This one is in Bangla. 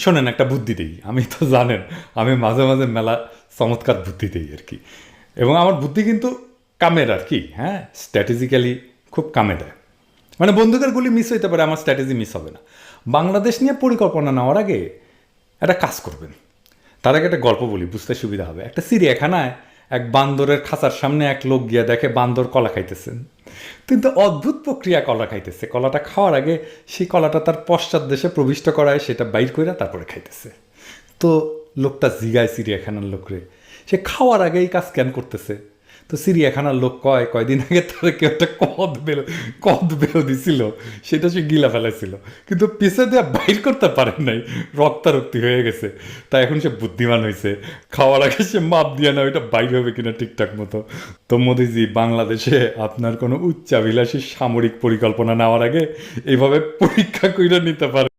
শোনেন, একটা বুদ্ধি দিই। আমি তো জানেন আমি মাঝে মাঝে মেলা চমৎকার বুদ্ধি দিই আর কি। এবং আমার বুদ্ধি কিন্তু কামের আর কি, হ্যাঁ, স্ট্র্যাটেজিক্যালি খুব কামে দেয়। মানে বন্দুকের গুলি মিস হইতে পারে, আমার স্ট্র্যাটেজি মিস হবে না। বাংলাদেশ নিয়ে পরিকল্পনা নেওয়ার আগে একটা কাজ করবেন। তার আগে একটা গল্প বলি, বুঝতে সুবিধা হবে। একটা চিড়িয়াখানায় এক বান্দরের খাঁচার সামনে এক লোক গিয়া দেখে বান্দর কলা খাইতেছেন। কিন্তু অদ্ভুত প্রক্রিয়া কলা খাইতেছে। কলাটা খাওয়ার আগে সেই কলাটা তার পশ্চাৎ দেশে প্রবিষ্ট করায়, সেটা বাইর করে তারপরে খাইতেছে। তো লোকটা জিগায় চিড়িয়াখানার লোকরে, সে খাওয়ার আগে এই কাজ কেন করতেছে? তো চিড়িয়াখানার লোক কয়, কয়দিন আগে তার কেউ একটা কদ বেরো দিছিল, সেটা সে গিলা ফেলাইছিল, কিন্তু পিছে দিয়ে বাইর করতে পারে নাই, রক্তারক্তি হয়ে গেছে। তাই এখন সে বুদ্ধিমান হয়েছে, খাওয়ার আগে সে মাপ দিয়ে না ওইটা বাইর হবে কিনা ঠিকঠাক মতো। তো মোদিজি, বাংলাদেশে আপনার কোনো উচ্চাভিলাষী সামরিক পরিকল্পনা নেওয়ার আগে এইভাবে পরীক্ষা করে নিতে পারে।